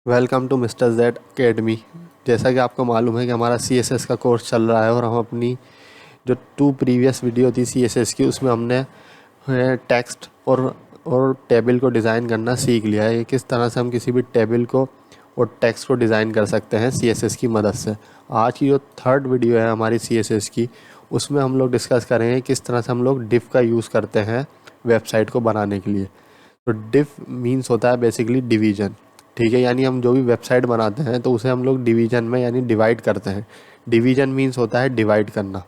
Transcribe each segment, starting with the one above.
Welcome to mister Z academy. जैसा कि आपको मालूम है कि हमारा CSS का कोर्स चल रहा है और हम अपनी जो 2 प्रीवियस वीडियो थी CSS की उसमें हमने टेक्स्ट और टेबल को डिज़ाइन करना सीख लिया है। किस तरह से हम किसी भी टेबल को और टेक्स्ट को डिज़ाइन कर सकते हैं CSS की मदद से। आज की जो 3rd वीडियो है हमारी CSS की, उसमें हम लोग डिस्कस करेंगे किस तरह से हम लोग डिव का यूज़ करते हैं वेबसाइट को बनाने के लिए। तो डिव मीन्स होता है बेसिकली डिवीजन। ठीक है, यानी हम जो भी वेबसाइट बनाते हैं तो उसे हम लोग डिवीजन में यानी डिवाइड करते हैं। डिवीजन मीन्स होता है डिवाइड करना।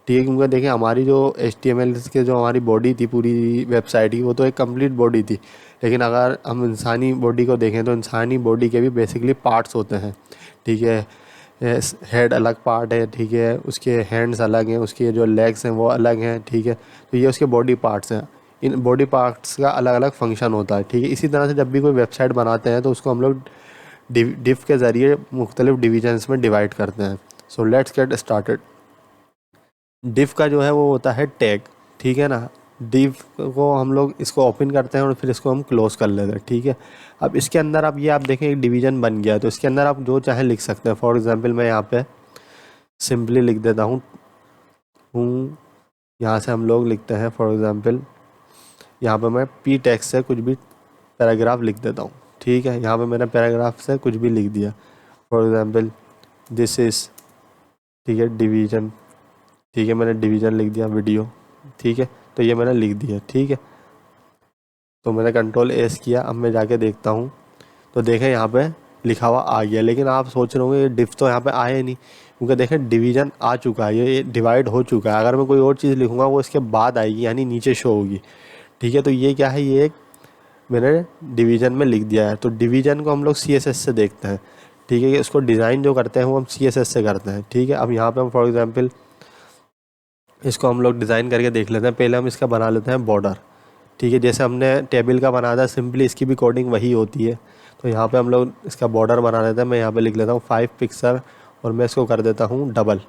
ठीक है, क्योंकि देखिए हमारी जो HTML के जो हमारी बॉडी थी पूरी वेबसाइट की, वो तो एक कंप्लीट बॉडी थी। लेकिन अगर हम इंसानी बॉडी को देखें तो इंसानी बॉडी के भी बेसिकली पार्ट्स होते हैं। ठीक है, हेड अलग पार्ट है, ठीक है, उसके हैंड्स अलग हैं, उसके जो लेग्स हैं वो अलग हैं। ठीक है, तो ये उसके बॉडी पार्ट्स हैं। इन बॉडी पार्ट्स का अलग अलग फंक्शन होता है। ठीक है, इसी तरह से जब भी कोई वेबसाइट बनाते हैं तो उसको हम लोग डिव के ज़रिए मुख्तलिफ डिविजन्स में डिवाइड करते हैं। So let's get started. Div का जो है वो होता है टैग। ठीक है ना, डिव को हम लोग इसको ओपन करते हैं और फिर इसको हम क्लोज़ कर लेते हैं। ठीक है, अब इसके अंदर आप देखें एक डिवीज़न बन गया, तो इसके अंदर आप जो चाहे लिख सकते हैं। फॉर एग्जांपल मैं यहाँ पे सिंपली लिख देता हूँ। यहाँ से हम लोग लिखते हैं फॉर एग्जांपल, यहाँ पे मैं पी टेक्स्ट से कुछ भी पैराग्राफ लिख देता हूँ। ठीक है, यहाँ पे मैंने पैराग्राफ से कुछ भी लिख दिया। फॉर एग्जांपल दिस इज़, ठीक है, डिवीज़न। ठीक है, मैंने डिवीज़न लिख दिया वीडियो। ठीक है, तो ये मैंने लिख दिया। ठीक है, तो मैंने कंट्रोल S किया। अब मैं जाके देखता हूँ तो देखें यहाँ पे लिखा हुआ आ गया। लेकिन आप सोच रहे होंगे ये डिव तो यहाँ पे आया ही नहीं, क्योंकि देखें डिवीज़न आ चुका है, ये डिवाइड हो चुका है। अगर मैं कोई और चीज़ लिखूँगा वो इसके बाद आएगी, यानी नीचे शो होगी। ठीक है, तो ये क्या है, ये एक मैंने डिवीज़न में लिख दिया है। तो डिवीज़न को हम लोग CSS से देखते हैं। ठीक है, कि इसको डिज़ाइन जो करते हैं वो हम CSS से करते हैं। ठीक है, अब यहाँ पे हम फॉर एग्जांपल इसको हम लोग डिज़ाइन करके देख लेते हैं। पहले हम इसका बना लेते हैं बॉर्डर। ठीक है, जैसे हमने टेबल का बनाया था सिंपली इसकी भी कोडिंग वही होती है। तो यहाँ पे हम लोग इसका बॉर्डर बना लेते हैं। मैं यहाँ पे लिख लेता हूँ 5 पिक्सल और मैं इसको कर देता हूँ डबल।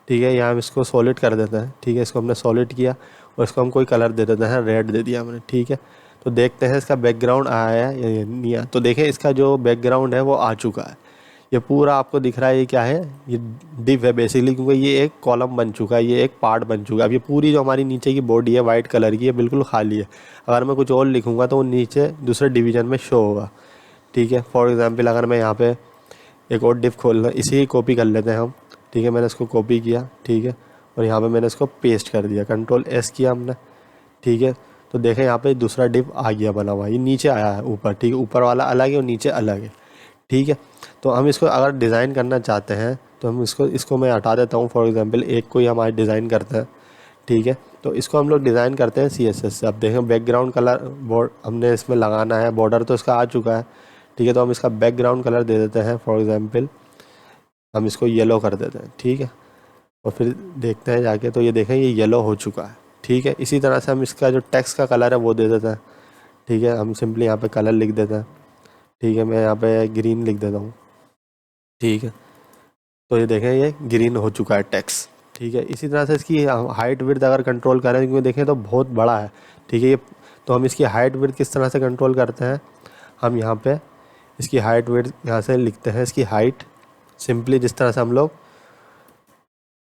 ठीक है, यहाँ हम इसको सॉलिड कर देते हैं। ठीक है, इसको हमने सॉलिड किया और इसको हम कोई कलर दे देते हैं, रेड दे दिया हमने। ठीक है, तो देखते हैं इसका बैकग्राउंड आया है या नहीं आया। तो देखें इसका जो बैकग्राउंड है वो आ चुका है। ये पूरा आपको दिख रहा है, ये क्या है, ये डिव है बेसिकली, क्योंकि ये एक कॉलम बन चुका है, ये एक पार्ट बन चुका है। अब ये पूरी जो हमारी नीचे की बॉडी है वाइट कलर की, ये बिल्कुल खाली है। अगर मैं कुछ और लिखूँगा तो वो नीचे दूसरे डिवीज़न में शो होगा। ठीक है, फॉर एग्जांपल अगर मैं यहाँ पे एक और डिव खोलना, इसी की कॉपी कर लेते हैं हम। ठीक है, मैंने इसको कॉपी किया। ठीक है, और यहाँ पे मैंने इसको पेस्ट कर दिया, कंट्रोल S किया हमने। ठीक है, तो देखें यहाँ पे दूसरा डिव आ गया बना हुआ, ये नीचे आया है ऊपर। ठीक है, ऊपर वाला अलग है और नीचे अलग है। ठीक है, तो हम इसको अगर डिज़ाइन करना चाहते हैं तो हम इसको मैं हटा देता हूँ। फॉर एग्जांपल एक को ही हमारे डिज़ाइन करते हैं। ठीक है, तो इसको हम लोग डिज़ाइन करते हैं CSS से। अब देखें बैकग्राउंड कलर बोर्ड हमने इसमें लगाना है, बॉर्डर तो इसका आ चुका है। ठीक है, तो हम इसका बैकग्राउंड कलर दे देते हैं। फॉर एग्जांपल हम इसको येलो कर देते हैं। ठीक है, और फिर देखते हैं जाके, तो ये देखें ये येलो हो चुका है। ठीक है, इसी तरह से हम इसका जो टेक्स्ट का कलर है वो दे देते हैं। ठीक है, हम सिंपली यहाँ पे कलर लिख देते हैं। ठीक है, मैं यहाँ पे ग्रीन लिख देता हूँ। ठीक है, तो ये देखें ये ग्रीन हो चुका है टेक्स्ट। ठीक है, इसी तरह से इसकी हाइट विड्थ अगर कंट्रोल करें, क्योंकि देखें तो बहुत बड़ा है। ठीक है, ये तो हम इसकी हाइट विड्थ किस तरह से कंट्रोल करते हैं, हम यहाँ पे इसकी हाइट विड्थ यहाँ से लिखते हैं। इसकी हाइट सिंपली जिस तरह से हम लोग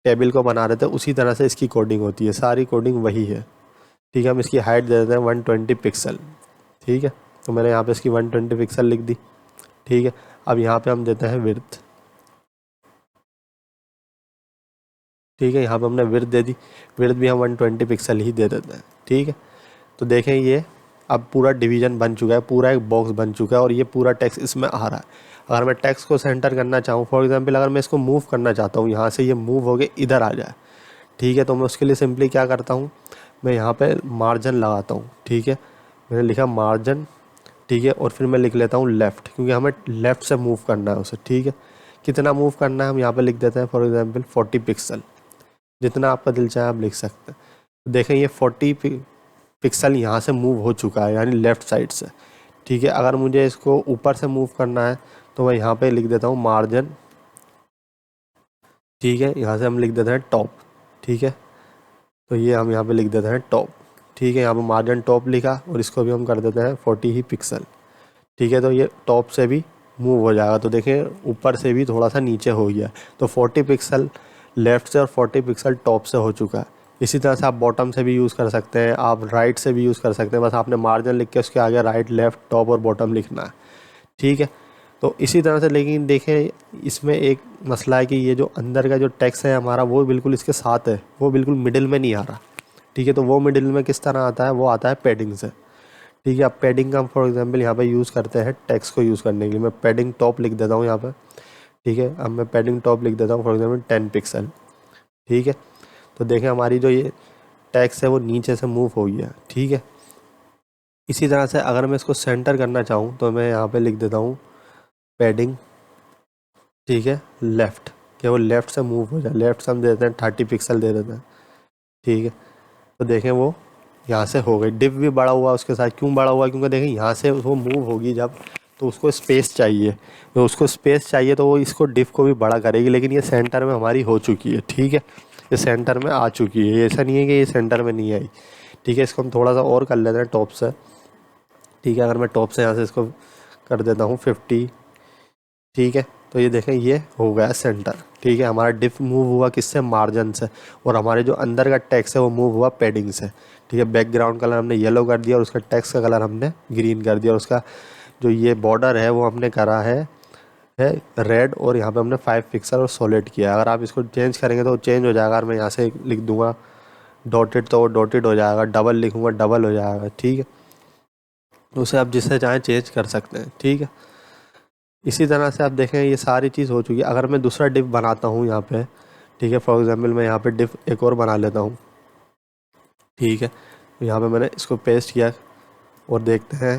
टेबल को बना रहे थे उसी तरह से इसकी कोडिंग होती है, सारी कोडिंग वही है। ठीक है, हम इसकी हाइट दे देते हैं 120 पिक्सल। ठीक है, तो मैंने यहाँ पे इसकी 120 पिक्सल लिख दी। ठीक है, अब यहाँ पे हम देते हैं विड्थ। ठीक है, यहाँ पे हमने विड्थ दे दी, विड्थ भी हम 120 पिक्सल ही दे देते हैं। ठीक है, तो देखें ये अब पूरा डिवीज़न बन चुका है, पूरा एक बॉक्स बन चुका है और ये पूरा टेक्स्ट इसमें आ रहा है। अगर मैं टेक्स्ट को सेंटर करना चाहूँ, फॉर एग्जांपल अगर मैं इसको मूव करना चाहता हूँ, यहाँ से ये मूव हो के इधर आ जाए। ठीक है, तो मैं उसके लिए सिंपली क्या करता हूँ, मैं यहाँ पे मार्जिन लगाता हूँ। ठीक है, मैंने लिखा मार्जिन। ठीक है, और फिर मैं लिख लेता हूँ लेफ़्ट, क्योंकि हमें लेफ़्ट से मूव करना है उसे। ठीक है, कितना मूव करना है हम यहाँ पे लिख देते हैं, फॉर एग्जांपल 40 पिक्सल। जितना आपका दिल चाहे आप लिख सकते हैं। देखें ये 40 पिक्सल यहाँ से मूव हो चुका है, यानी लेफ़्ट साइड से। ठीक है, अगर मुझे इसको ऊपर से मूव करना है तो मैं यहाँ पे लिख देता हूँ मार्जिन। ठीक है, यहाँ से हम लिख देते हैं टॉप। ठीक है, तो ये हम यहाँ पे लिख देते हैं टॉप। ठीक है, यहाँ पे मार्जिन टॉप लिखा और इसको भी हम कर देते हैं 40 ही पिक्सल। ठीक है, तो ये टॉप से भी मूव हो जाएगा। तो देखिए ऊपर से भी थोड़ा सा नीचे हो गया, तो 40 पिक्सल लेफ़्ट से और 40 पिक्सल टॉप से हो चुका है। इसी तरह से आप बॉटम से भी यूज़ कर सकते हैं, आप राइट से भी यूज़ कर सकते हैं, बस आपने मार्जिन लिख के उसके आगे राइट, लेफ़्ट, टॉप और बॉटम लिखना है, ठीक है। तो इसी तरह से, लेकिन देखें इसमें एक मसला है कि ये जो अंदर का जो टेक्स्ट है हमारा वो बिल्कुल इसके साथ है, वो बिल्कुल मिडिल में नहीं आ रहा, ठीक है। तो वो मिडिल में किस तरह आता है, वो आता है पैडिंग से, ठीक है। अब पैडिंग का फॉर एग्जांपल यहाँ पे यूज़ करते हैं टेक्स्ट को यूज़ करने के लिए। मैं पैडिंग टॉप लिख देता हूँ यहाँ पे, ठीक है। अब मैं पैडिंग टॉप लिख देता हूँ फॉर एग्जांपल 10 पिक्सल, ठीक है। तो देखें हमारी जो ये टेक्स्ट है वो नीचे से मूव हो गया, ठीक है। इसी तरह से अगर मैं इसको सेंटर करना चाहूँ तो मैं यहाँ पे लिख देता हूँ पैडिंग, ठीक है, लेफ़्ट, कि वो लेफ़्ट से मूव हो जाए। लेफ़्ट से हम दे देते हैं 30 पिक्सल दे देते हैं, ठीक है। तो देखें वो यहाँ से हो गई। डिप भी बड़ा हुआ उसके साथ, क्यों बड़ा हुआ, क्योंकि देखें यहाँ से वो मूव होगी जब, तो उसको स्पेस चाहिए, तो उसको स्पेस चाहिए तो वो इसको डिप को भी बड़ा करेगी। लेकिन ये सेंटर में हमारी हो चुकी है, ठीक है, ये सेंटर में आ चुकी है, ऐसा नहीं है कि ये सेंटर में नहीं आई, ठीक है। इसको हम थोड़ा सा और कर लेते हैं टॉप से, ठीक है। अगर मैं टॉप से यहाँ से इसको कर देता हूँ 50, ठीक है। तो ये देखें ये हो गया सेंटर, ठीक है। हमारा डिप मूव हुआ किससे, मार्जिन से, और हमारे जो अंदर का टेक्स्ट है वो मूव हुआ पैडिंग से, ठीक है। बैकग्राउंड कलर हमने येलो कर दिया और उसका टेक्स्ट का कलर हमने ग्रीन कर दिया, और उसका जो ये बॉर्डर है वो हमने करा है रेड, और यहाँ पे हमने 5 पिक्सल और सॉलिड किया। अगर आप इसको चेंज करेंगे तो चेंज हो जाएगा। अगर मैं यहाँ से लिख दूंगा डॉटेड तो वो डॉटेड हो जाएगा, डबल लिखूंगा डबल हो जाएगा, ठीक है। तो उसे आप जिससे चाहें चेंज कर सकते हैं, ठीक है। इसी तरह से आप देखें ये सारी चीज़ हो चुकी है। अगर मैं दूसरा डिप बनाता हूँ यहाँ पे, ठीक है, फॉर एग्जांपल मैं यहाँ पे डिप एक और बना लेता हूँ, ठीक है। यहाँ पे मैंने इसको पेस्ट किया और देखते हैं,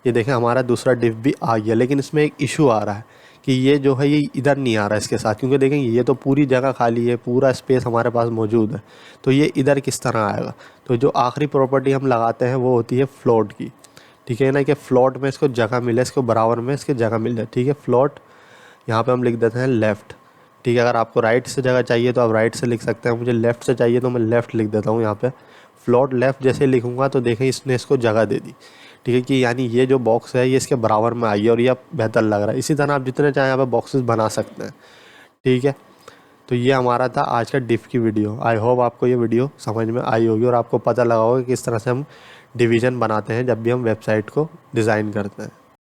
ये देखें हमारा दूसरा डिप भी आ गया। लेकिन इसमें एक इशू आ रहा है कि ये जो है ये इधर नहीं आ रहा है इसके साथ, क्योंकि देखें ये तो पूरी जगह खाली है, पूरा स्पेस हमारे पास मौजूद है, तो ये इधर किस तरह आएगा। तो जो आखिरी प्रॉपर्टी हम लगाते हैं वो होती है फ्लोट की, ठीक है ना, कि फ्लोट में इसको जगह मिले, इसको बराबर में इसके जगह मिल जाए, ठीक है। फ्लोट यहाँ पे हम लिख देते हैं लेफ़्ट, ठीक है। अगर आपको राइट से जगह चाहिए तो आप राइट से लिख सकते हैं, मुझे लेफ़्ट से चाहिए तो मैं लेफ़्ट लिख देता हूँ यहाँ पे। फ्लोट लेफ़्ट जैसे लिखूँगा तो देखें इसने इसको जगह दे दी, ठीक है, कि यानी ये जो बॉक्स है ये इसके बराबर में आई है और ये अब बेहतर लग रहा है। इसी तरह आप जितने चाहें यहाँ पे बॉक्सेस बना सकते हैं, ठीक है। तो ये हमारा था आज का डिफ की वीडियो। आई होप आपको ये वीडियो समझ में आई होगी और आपको पता लगा होगा कि किस तरह से हम डिवीज़न बनाते हैं जब भी हम वेबसाइट को डिज़ाइन करते हैं।